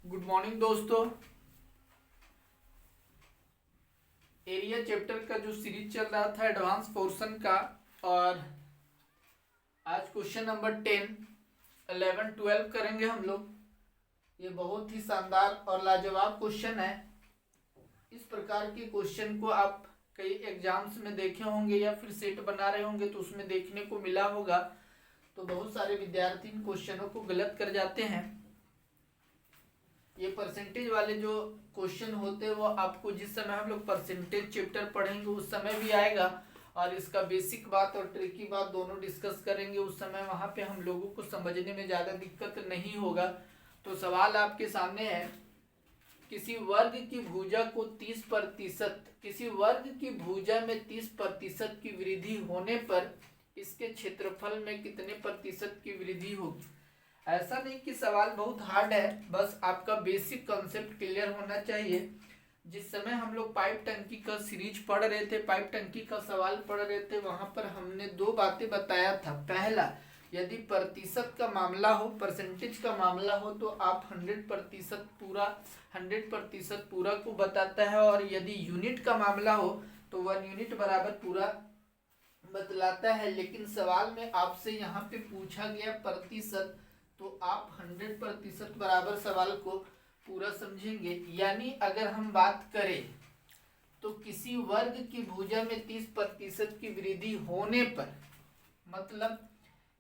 Good morning दोस्तों। Area chapter का जो सीरीज चल रहा था एडवांस पोर्शन का, और आज क्वेश्चन नंबर 10, 11, 12 करेंगे हम लोग। ये बहुत ही शानदार और लाजवाब क्वेश्चन है। इस प्रकार के क्वेश्चन को आप कई एग्जाम्स में देखे होंगे या फिर सेट बना रहे होंगे तो उसमें देखने को मिला होगा। तो बहुत सारे विद्यार्थी इन क्वेश्चनों को गलत कर जाते हैं। ये परसेंटेज वाले जो क्वेश्चन होते हैं वो आपको जिस समय हम लोग परसेंटेज चैप्टर पढ़ेंगे उस समय भी आएगा, और इसका बेसिक बात और ट्रिकी बात दोनों डिस्कस करेंगे। उस समय वहां पे हम लोगों को समझने में ज़्यादा दिक्कत नहीं होगा। तो सवाल आपके सामने है, किसी वर्ग की भुजा को 30%, किसी वर्ग की भुजा में 30% की वृद्धि होने पर इसके क्षेत्रफल में कितने प्रतिशत की वृद्धि होगी। ऐसा नहीं कि सवाल बहुत हार्ड है, बस आपका बेसिक कॉन्सेप्ट क्लियर होना चाहिए। जिस समय हम लोग पाइप टंकी का सीरीज पढ़ रहे थे, पाइप टंकी का सवाल पढ़ रहे थे, वहां पर हमने दो बातें बताया था। पहला, यदि प्रतिशत का मामला हो, परसेंटेज का मामला हो तो आप 100% पूरा को बताता है, और यदि यूनिट का मामला हो तो 1 यूनिट बराबर पूरा बतलाता है। लेकिन सवाल में आपसे यहाँ पे पूछा गया प्रतिशत, तो आप 100% बराबर सवाल को पूरा समझेंगे। यानी अगर हम बात करें तो किसी वर्ग की भुजा में 30% की वृद्धि होने पर, मतलब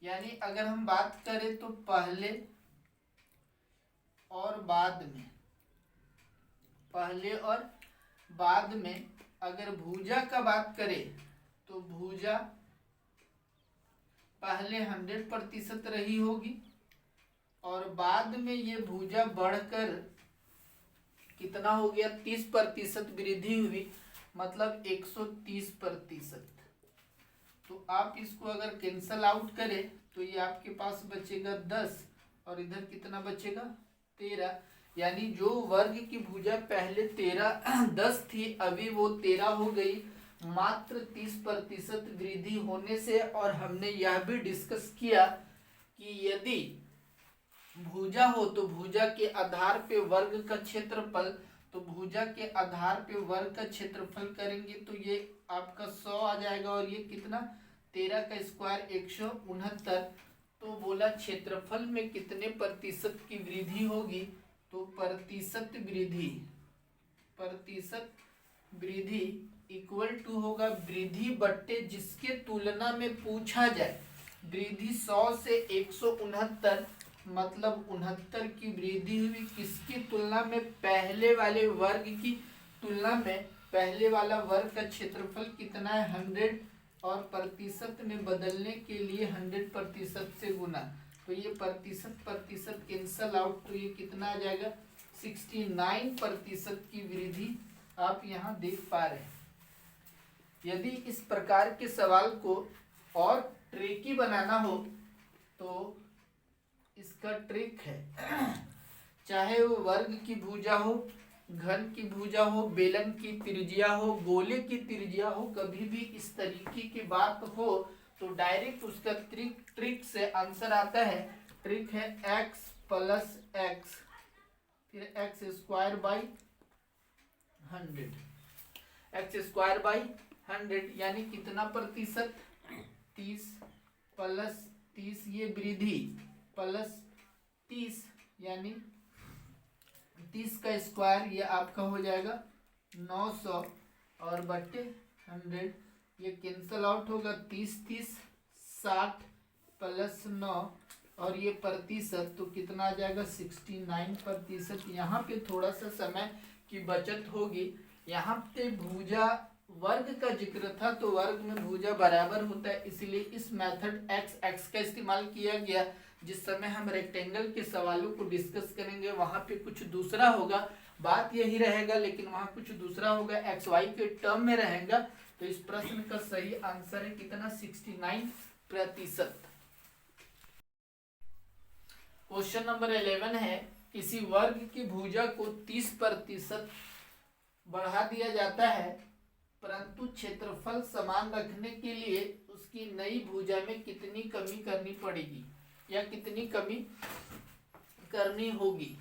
यानी अगर हम बात करें तो पहले और बाद में अगर भुजा का बात करें तो भुजा पहले 100% रही होगी, और बाद में ये भुजा बढ़कर कितना हो गया, 30% वृद्धि हुई, मतलब 130%। तो आप इसको अगर कैंसल आउट करें तो ये आपके पास बचेगा 10, और इधर कितना बचेगा 13। यानी जो वर्ग की भुजा पहले 10 थी, अभी वो 13 हो गई, मात्र 30% वृद्धि होने से। और हमने यह भी डिस्कस किया कि यदि भुजा हो तो भुजा के आधार पे वर्ग का क्षेत्रफल, तो भुजा के आधार पे वर्ग का क्षेत्रफल करेंगे तो ये आपका 100 आ जाएगा, और ये कितना 13 का स्क्वायर 169। तो बोला क्षेत्रफल में कितने प्रतिशत की वृद्धि होगी, तो प्रतिशत वृद्धि इक्वल टू होगा वृद्धि बट्टे जिसके तुलना में पूछा जाए। वृद्धि 100 से 169, मतलब 69 की वृद्धि हुई। किसकी तुलना में, पहले वाले वर्ग की तुलना में। पहले वाला वर्ग का क्षेत्रफल कितना है 100, और प्रतिशत में बदलने के लिए 100% से गुना, तो ये प्रतिशत कैंसल आउट, तो ये कितना आ जाएगा 69% की वृद्धि आप यहाँ देख पा रहे हैं। यदि इस प्रकार के सवाल को और ट्रिकी बनाना हो तो इसका ट्रिक है, चाहे वो वर्ग की भुजा हो, घन की भुजा हो, बेलन की त्रिज्या हो, गोले की त्रिज्या हो, कभी भी इस तरीके की बात हो तो डायरेक्ट उसका ट्रिक से आंसर आता है। ट्रिक है x प्लस x, फिर x square by 100, x square by 100 यानी कितना प्रतिशत, 30 प्लस 30, ये वृद्धि प्लस 30 यानी 30 का स्क्वायर, ये आपका हो जाएगा 900, और बट्टे 100, ये कैंसल आउट होगा, 30 60 प्लस 9, और ये प्रतिशत, तो कितना आ जाएगा 69%। यहाँ पे थोड़ा सा समय की बचत होगी। यहाँ पे भुजा वर्ग का जिक्र था तो वर्ग में भुजा बराबर होता है, इसलिए इस मेथड x का इस्तेमाल किया गया। जिस समय हम रेक्टेंगल के सवालों को डिस्कस करेंगे वहां पे कुछ दूसरा होगा, बात यही रहेगा लेकिन वहां कुछ दूसरा होगा, एक्स वाई के टर्म में रहेगा। तो इस प्रश्न का सही आंसर है कितना, 69%। क्वेश्चन नंबर 11 है, किसी वर्ग की भुजा को 30% बढ़ा दिया जाता है, परंतु क्षेत्रफल समान रखने के लिए उसकी नई भुजा में कितनी कमी करनी पड़ेगी या कितनी कमी करनी होगी।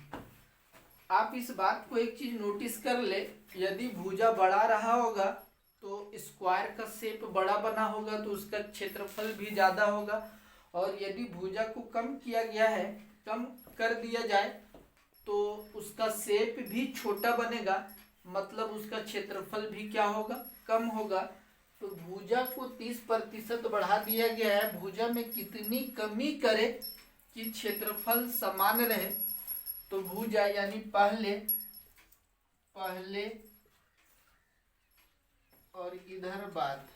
आप इस बात को एक चीज नोटिस कर ले, यदि भुजा बड़ा रहा होगा तो स्क्वायर का शेप बड़ा बना होगा तो उसका क्षेत्रफल भी ज्यादा होगा, और यदि भुजा को कम किया गया है, कम कर दिया जाए तो उसका शेप भी छोटा बनेगा, मतलब उसका क्षेत्रफल भी क्या होगा, कम होगा। तो भुजा को 30% बढ़ा दिया गया है, भुजा में कितनी कमी करे कि क्षेत्रफल समान रहे। तो भुजा यानी पहले और इधर बाद,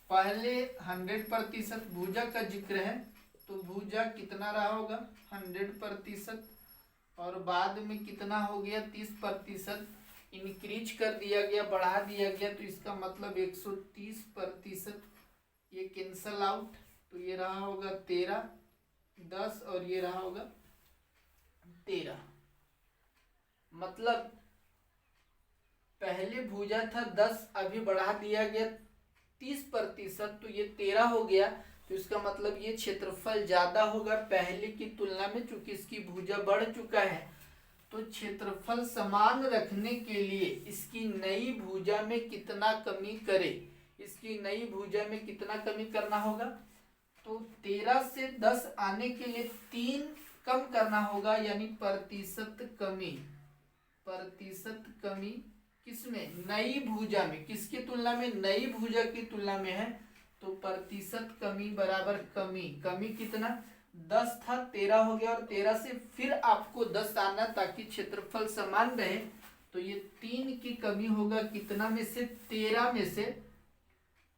पहले 100% भुजा का जिक्र है तो भुजा कितना रहा होगा 100%, और बाद में कितना हो गया 30%, इंक्रीज कर दिया गया, बढ़ा दिया गया, तो इसका मतलब 130%। ये कैंसल आउट, तो ये रहा होगा 13, 10 और ये रहा होगा 13। मतलब पहले भुजा था 10, अभी बढ़ा दिया गया 30%, तो ये 13 हो गया। तो इसका मतलब ये क्षेत्रफल ज्यादा होगा पहले की तुलना में, चूंकि इसकी भुजा बढ़ चुका है। तो क्षेत्रफल समान रखने के लिए इसकी नई भुजा में कितना कमी करे, इसकी नई भुजा में कितना कमी करना होगा, तो 13 से 10 आने के लिए 3 कम करना होगा, यानी प्रतिशत कमी किसमें, नई भुजा में, किसकी तुलना में, नई भुजा की तुलना में है। तो प्रतिशत कमी बराबर कमी कितना 10 था, 13 हो गया, और 13 से फिर आपको 10 आना ताकि क्षेत्रफल समान रहे। तो ये 3 की कमी होगा कितना में से, 13 में से,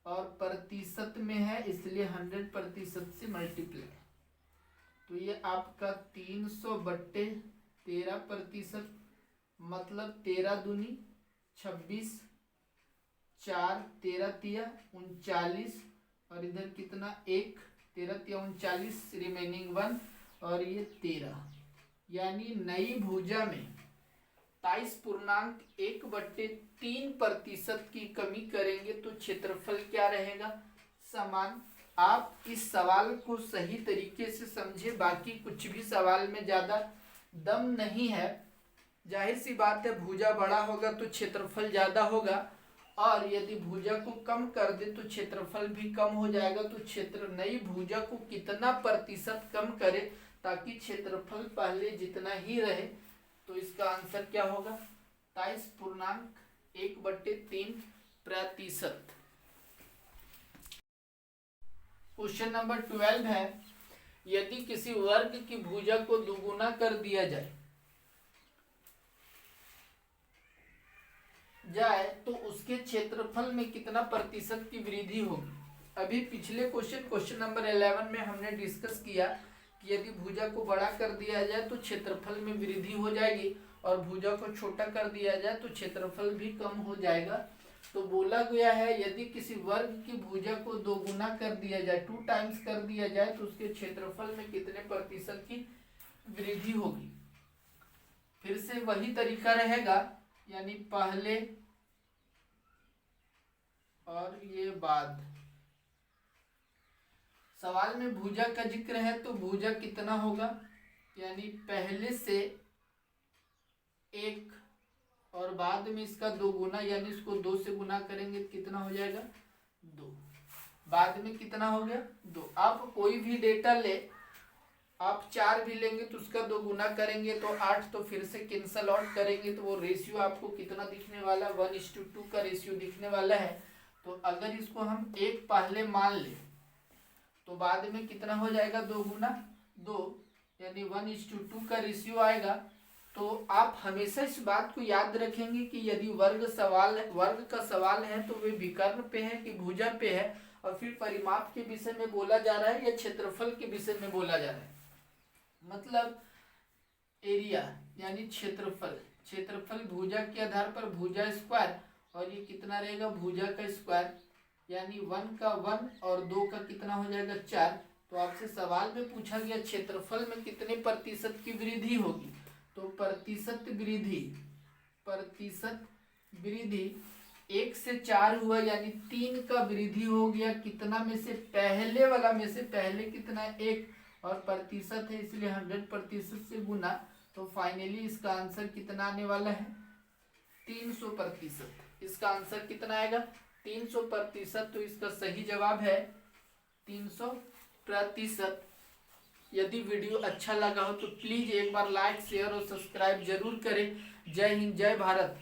और प्रतिशत में है इसलिए 100% से मल्टीप्लाई। तो ये आपका 300/13%, मतलब 13 दूनी 26, 4 13 तिया 39, और इधर कितना 1, 13 तिया 39, रिमेनिंग 1, और ये 13। यानी नई भुजा में 23.1/3% की कमी करेंगे तो क्षेत्रफल क्या रहेगा, समान। आप इस सवाल को सही तरीके से समझे, बाकी कुछ भी सवाल में ज्यादा दम नहीं है। जाहिर सी बात है भुजा बड़ा होगा तो क्षेत्रफल ज्यादा होगा, और यदि भुजा को कम कर दे तो क्षेत्रफल भी कम हो जाएगा। तो नई भुजा को कितना प्रतिशत कम करे ताकि क्षेत्रफल पहले जितना ही रहे, तो इसका आंसर क्या होगा 23.1/3%। क्वेश्चन नंबर 12 है, यदि किसी वर्ग की भुजा को दुगुना कर दिया जाए तो उसके क्षेत्रफल में कितना प्रतिशत की वृद्धि होगी। अभी पिछले क्वेश्चन नंबर 11 में हमने डिस्कस किया कि यदि भुजा को बड़ा कर दिया जाए तो क्षेत्रफल में वृद्धि हो जाएगी, और भुजा को छोटा कर दिया जाए तो क्षेत्रफल भी कम हो जाएगा। तो बोला गया है यदि किसी वर्ग की भुजा को दोगुना कर दिया जाए, 2 टाइम्स कर दिया जाए, तो उसके क्षेत्रफल में कितने प्रतिशत की वृद्धि होगी। फिर से वही तरीका रहेगा, यानी पहले और ये बाद। सवाल में भुजा का जिक्र है तो भुजा कितना होगा, यानी पहले से 1 और बाद में इसका 2 गुना, यानी इसको 2 से गुना करेंगे तो कितना हो जाएगा 2, बाद में कितना हो गया 2। आप कोई भी डेटा ले, आप 4 भी लेंगे तो उसका 2 गुना करेंगे तो 8, तो फिर से कैंसल आउट करेंगे तो वो रेशियो आपको कितना दिखने वाला, 1:2 का रेशियो दिखने वाला है। तो अगर इसको हम 1 पहले मान ले तो बाद में कितना हो जाएगा 2 गुना 2, यानी 1:2 का रेशियो आएगा। तो आप हमेशा इस बात को याद रखेंगे कि यदि वर्ग का सवाल है तो वे विकर्ण पे है कि भुजा पे है, और फिर परिमाप के विषय में बोला जा रहा है या क्षेत्रफल के विषय में बोला जा रहा है। मतलब एरिया यानी क्षेत्रफल भुजा के आधार पर भुजा स्क्वायर, और ये कितना रहेगा भुजा का स्क्वायर, यानी 1 का 1 और 2 का कितना हो जाएगा 4। तो आपसे सवाल में पूछा गया क्षेत्रफल में कितने प्रतिशत की वृद्धि होगी, तो प्रतिशत वृद्धि 1 से 4 हुआ, यानी 3 का वृद्धि हो गया। कितना में से, पहले वाला में से, पहले कितना 1, और प्रतिशत है इसलिए 100% से गुना, तो फाइनली इसका आंसर कितना आने वाला है? 300%। इसका आंसर कितना आएगा? 300%। तो इसका सही जवाब है 300%। यदि वीडियो अच्छा लगा हो तो प्लीज एक बार लाइक शेयर और सब्सक्राइब जरूर करें। जय हिंद, जय भारत।